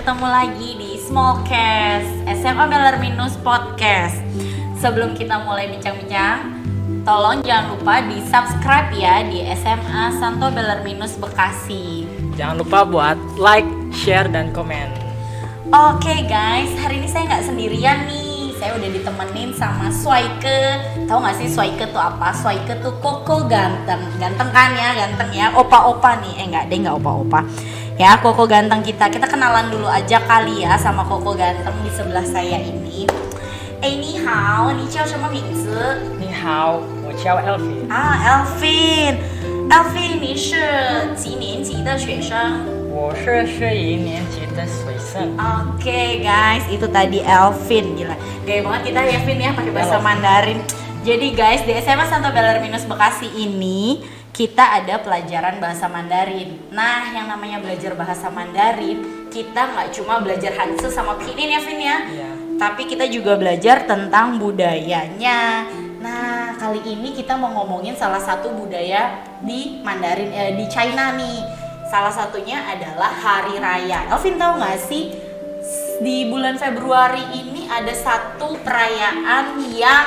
ketemu lagi di Smallcast SMA Bellarminus Podcast. Sebelum kita mulai bincang-bincang, tolong jangan lupa di subscribe ya di SMA Santo Bellarminus Bekasi. Jangan lupa buat like, share, dan komen. Oke guys, hari ini saya nggak sendirian nih. Saya udah ditemenin sama Swaike. Tahu nggak sih Swaike tuh apa? Swaike tuh Koko ganteng. Ganteng kan ya, ganteng ya. Opa-opa nih. Nggak opa-opa. Ya, Koko ganteng kita. Kita kenalan dulu aja kali ya sama Koko ganteng di sebelah saya ini. 你好，你叫什么名字？你好，我叫 Elvin。Elvin，你是几年级的学生？我是1年级的学生。Oke guys, itu tadi Elvin. Gila, gaya banget kita Elvin ya pakai bahasa Mandarin. Jadi guys, di SMA Santo Bellarminus Bekasi ini kita ada pelajaran bahasa Mandarin. Nah, yang namanya belajar bahasa Mandarin, kita nggak cuma belajar Hanse sama Pinyin ya, Vin ya. Iya. Tapi kita juga belajar tentang budayanya. Nah, kali ini kita mau ngomongin salah satu budaya di Mandarin, di China nih. Salah satunya adalah Hari Raya. Elvin tahu nggak sih, di bulan Februari ini ada satu perayaan yang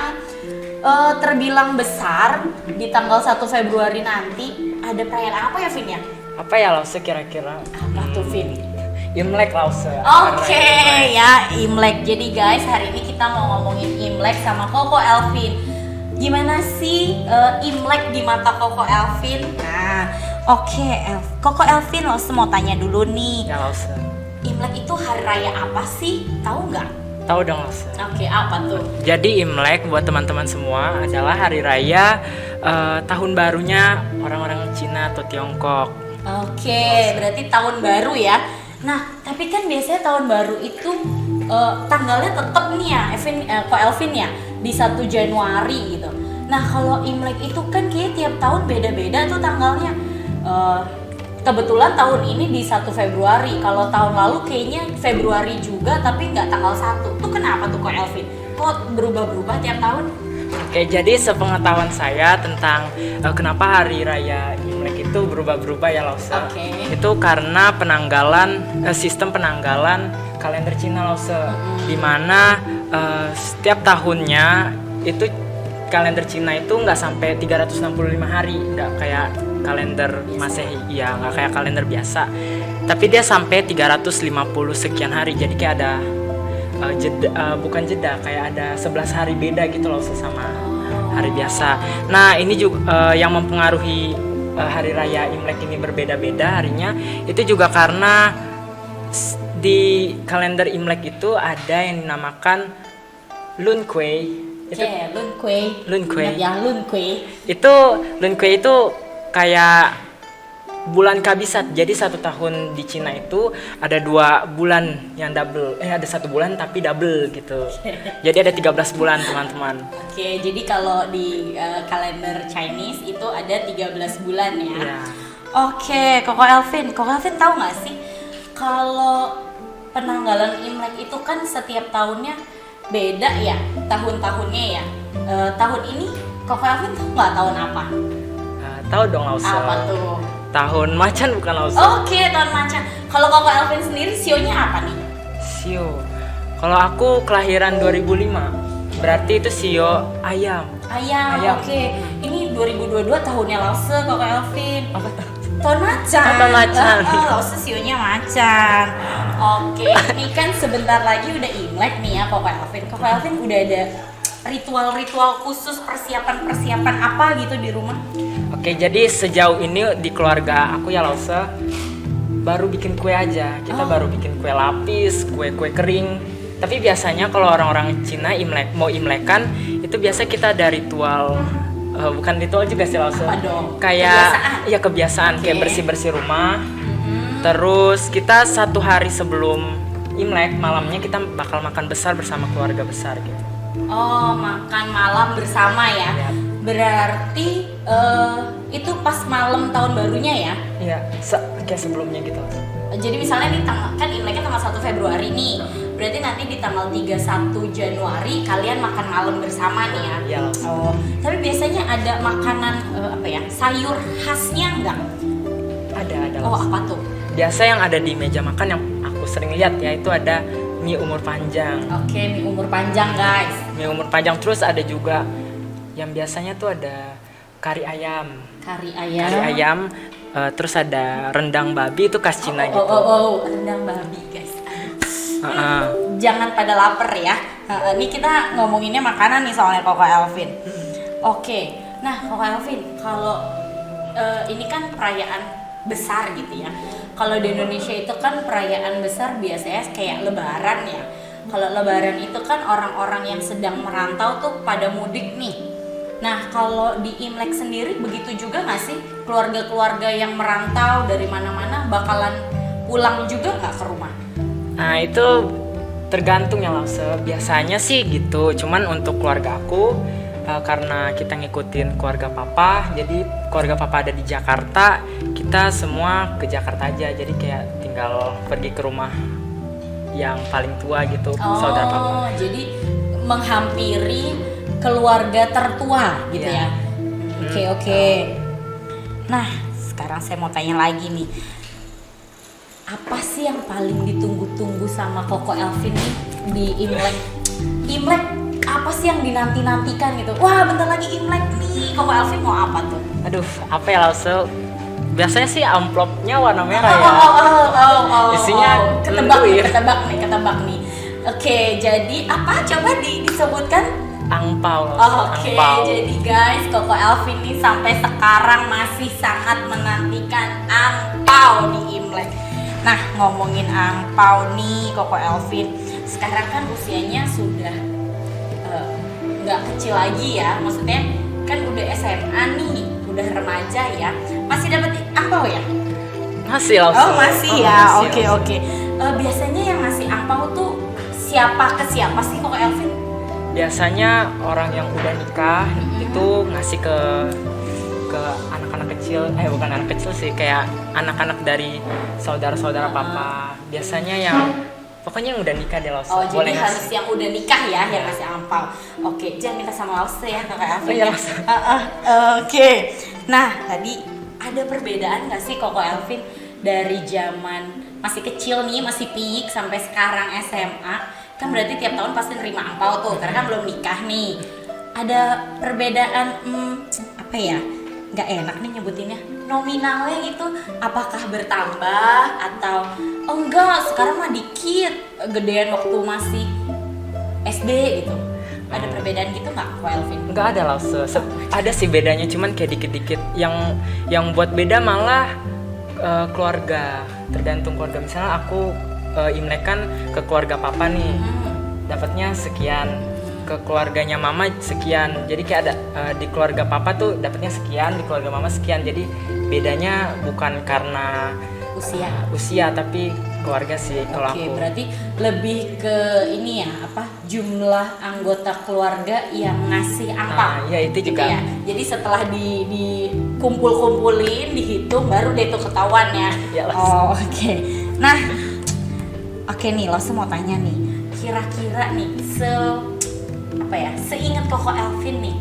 terbilang besar di tanggal 1 Februari nanti. Ada perayaan apa ya, Vin ya? Apa ya Lause kira-kira? Apa tuh, Vin? Imlek Lause. Oke ya, Imlek. Jadi guys, hari ini kita mau ngomongin Imlek sama Koko Elvin. Gimana sih Imlek di mata Koko Elvin? Nah, Koko Elvin Lause mau tanya dulu nih. Ya Lause. Imlek itu hari raya apa sih? Tahu nggak? Tahu dong Lause. Oke, apa tuh? Jadi Imlek buat teman-teman semua adalah hari raya tahun barunya orang-orang Cina atau Tiongkok. Oke, berarti tahun baru ya. Nah, tapi kan biasanya tahun baru itu tanggalnya tetap nih ya, Elvin ya, di 1 Januari gitu. Nah, kalau Imlek itu kan kayak tiap tahun beda-beda tuh tanggalnya. Kebetulan tahun ini di 1 Februari. Kalau tahun lalu kayaknya Februari juga tapi nggak tanggal 1. Tuh kenapa tuh kok Elvin? Kok berubah-berubah tiap tahun? Oke, jadi sepengetahuan saya tentang kenapa hari raya Imlek itu berubah-berubah ya Lause. Oke. Itu karena sistem penanggalan kalender Cina Lause. Di mana setiap tahunnya itu kalender Cina itu nggak sampai 365 hari, nggak kayak kalender Masehi, ya nggak kayak kalender biasa. Tapi dia sampai 350 sekian hari, jadi kayak ada bukan jeda, kayak ada 11 hari beda gitu loh sama hari biasa. Nah, ini juga yang mempengaruhi hari raya Imlek ini berbeda-beda harinya. Itu juga karena di kalender Imlek itu ada yang dinamakan Lun Kuei. Lun Kuei. Ya, Lun Kuei. Lun Kuei itu kayak bulan kabisat. Jadi 1 tahun di Cina itu ada 2 bulan yang double. Ada 1 bulan tapi double gitu. Jadi ada 13 bulan teman-teman. Oke, jadi kalau di kalender Chinese itu ada 13 bulan ya. Iya. Oke, Koko Elvin tahu nggak sih kalau penanggalan Imlek itu kan setiap tahunnya beda ya, tahun-tahunnya ya. Tahun ini Koko Elvin tahu nggak tahun apa? Tahu dong Lause. Apa tuh? Tahun macan bukan Lause. Oke, tahun macan. Kalau Koko Elvin sendiri sionya apa nih? Sio. Kalau aku kelahiran 2005, berarti itu sio ayam. Ayam. Oke. Ini 2022 tahunnya Lause, Koko Elvin. Apa tuh? Tahun macan. Tahun macan. Lause sionya macan. Oke, ini kan sebentar lagi udah Imlek nih ya Koko Elvin. Koko Elvin udah ada ritual-ritual khusus, persiapan apa gitu di rumah? Oke, jadi sejauh ini di keluarga aku ya Lause baru bikin kue aja. Kita baru bikin kue lapis, kue-kue kering. Tapi biasanya kalau orang-orang Cina mau Imlekan, itu biasa kita ada ritual, bukan ritual juga sih Lause. Apa dong? Kayak kebiasaan Okay. kayak bersih-bersih rumah. Terus kita 1 hari sebelum Imlek, malamnya kita bakal makan besar bersama keluarga besar gitu. Oh, makan malam bersama ya. Ya. Berarti itu pas malam tahun barunya ya? Iya, kayak sebelumnya gitu. Jadi misalnya nih kan Imleknya tanggal 1 Februari nih. Berarti nanti di tanggal 31 Januari kalian makan malam bersama nih ya? Iya. Oh, tapi biasanya ada makanan sayur khasnya enggak? Ada. Oh, apa tuh? Biasa yang ada di meja makan yang aku sering lihat ya, itu ada mie umur panjang. Oke, mie umur panjang guys. Mie umur panjang, terus ada juga yang biasanya tuh ada kari ayam. Kari ayam. Kari ayam, terus ada rendang babi, itu khas Cina gitu. Rendang babi guys. Heeh. Jangan pada lapar ya. Ini kita ngomonginnya makanan nih soalnya Koko Elvin. Oke, nah Koko Elvin, kalau ini kan perayaan besar gitu ya. Kalau di Indonesia itu kan perayaan besar biasanya kayak Lebaran ya. Kalau Lebaran itu kan orang-orang yang sedang merantau tuh pada mudik nih. Nah kalau di Imlek sendiri begitu juga nggak sih? Keluarga-keluarga yang merantau dari mana-mana bakalan pulang juga nggak ke rumah? Nah itu tergantung ya Lause. Biasanya sih gitu. Cuman untuk keluarga aku, karena kita ngikutin keluarga papa, jadi keluarga papa ada di Jakarta, kita semua ke Jakarta aja. Jadi kayak tinggal pergi ke rumah yang paling tua gitu, saudara papa. Jadi menghampiri keluarga tertua gitu ya. Oke. Nah, sekarang saya mau tanya lagi nih. Apa sih yang paling ditunggu-tunggu sama Koko Elvin nih di Imlek? Imlek apa sih yang dinanti-nantikan gitu? Wah, bentar lagi Imlek nih. Koko Elvin mau apa tuh? Aduh, apa ya Lause? Biasanya sih amplopnya warna merah ya. Isinya ketebak nih. Oke, jadi apa? Coba disebutkan. Angpau. Oke, jadi guys, Koko Elvin nih sampai sekarang masih sangat menantikan angpau di Imlek. Nah, ngomongin angpau nih Koko Elvin, sekarang kan usianya sudah nggak kecil lagi ya, maksudnya kan udah SMA nih, udah remaja ya, masih dapat angpau ya? Masih Lause. Masih ya, oke. Biasanya yang ngasih angpau tuh siapa ke siapa sih Koko Elvin? Biasanya orang yang udah nikah itu ngasih ke anak-anak kecil, bukan anak kecil sih, kayak anak-anak dari saudara-saudara papa. Biasanya yang pokoknya yang udah nikah deh Lause. Jadi harus yang udah nikah ya yang ngasih angpau. Oke, jangan minta sama Lause ya Koko Elvin. Iya, Ya. Oke. Nah, tadi ada perbedaan nggak sih Koko Elvin dari zaman masih kecil nih, masih piik sampai sekarang SMA? Kan berarti tiap tahun pasti nerima angpau tuh, karena kan belum nikah nih. Ada perbedaan apa ya? Nggak enak nih nyebutinnya, nominalnya gitu, apakah bertambah atau enggak, sekarang mah dikit, gedean waktu masih SD gitu. Ada perbedaan gitu nggak Ko Elvin? Nggak ada Lause. Ada sih bedanya, cuman kayak dikit-dikit. Yang buat beda malah keluarga, tergantung keluarga. Misalnya aku Imlek kan ke keluarga papa nih, dapatnya sekian. Ke keluarganya mama sekian, jadi kayak ada di keluarga papa tuh dapatnya sekian, di keluarga mama sekian. Jadi bedanya bukan karena usia tapi keluarga sih kalau aku. Berarti lebih ke ini ya, apa, jumlah anggota keluarga yang ngasih angpau. Ya itu juga ya. Jadi setelah dikumpul-kumpulin, dihitung, baru deh tuh ketahuan ya. Oke. Nah, oke nih, Lause mau tanya nih, kira-kira nih seingat Koko Elvin nih,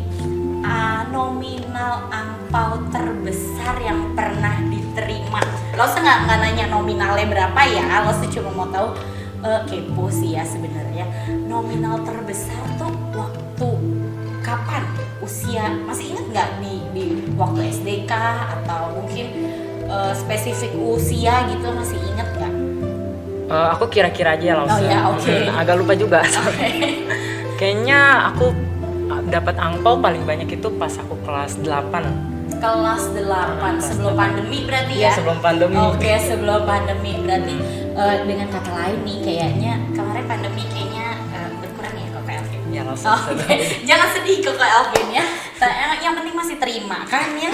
nominal angpau terbesar yang pernah diterima. Lause nggak nanya nominalnya berapa ya, Lause cuma mau tahu, kepo sih ya sebenarnya, nominal terbesar tuh waktu kapan? Usia masih ingat nggak di waktu SD kah, atau mungkin spesifik usia gitu, masih ingat nggak? Aku kira-kira aja Lause. Agak lupa juga. Kayaknya aku dapat angpau paling banyak itu pas aku kelas 8. Kelas 8, sebelum pandemi berarti ya? Iya, sebelum pandemi. Oke, sebelum pandemi. Berarti dengan kata lain nih, kayaknya kemarin pandemi kayaknya berkurang ya Koko Elvin? Ya Lause. Jangan sedih Koko Elvin ya. Yang penting masih terima kan ya?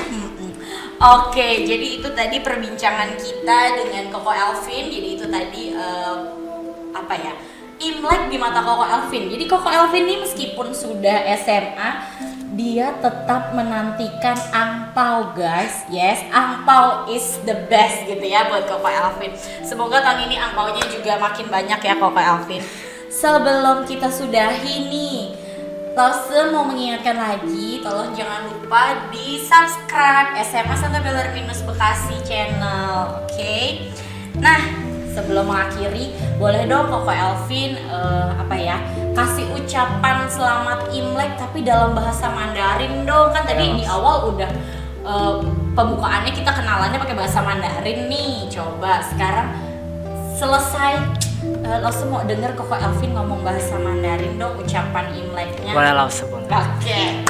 Oke, jadi itu tadi perbincangan kita dengan Koko Elvin. Jadi itu tadi Imlek di mata Koko Elvin. Jadi Koko Elvin ini meskipun sudah SMA, dia tetap menantikan angpau guys. Yes, angpau is the best gitu ya buat Koko Elvin. Semoga tahun ini angpaunya juga makin banyak ya Koko Elvin. Sebelum kita sudahi nih, Lause mau mengingatkan lagi, tolong jangan lupa di subscribe SMA Santa Belarminus Bekasi channel, oke? Nah, sebelum mengakhiri, boleh dong Koko Elvin kasih ucapan selamat Imlek tapi dalam bahasa Mandarin dong. Kan tadi di awal udah pembukaannya kita kenalannya pakai bahasa Mandarin nih. Coba sekarang selesai langsung mau denger Koko Elvin ngomong bahasa Mandarin dong, ucapan Imleknya. Boleh langsung. Oke.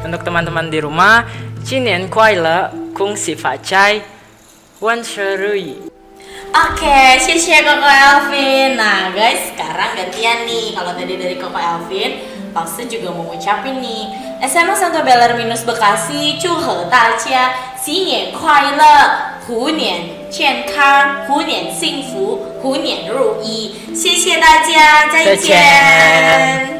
Untuk teman-teman di rumah, 新年快乐，恭喜发财，万事如意。 Oke,谢谢Koko Elvin. Nah guys, sekarang gantian nih. Kalau tadi dari Koko Elvin, Paksu juga mau ngucapin nih. SMA Santo Beller Minus Bekasi, 祝贺大家新年快乐，虎年健康，虎年幸福，虎年如意。谢谢大家，再再见。见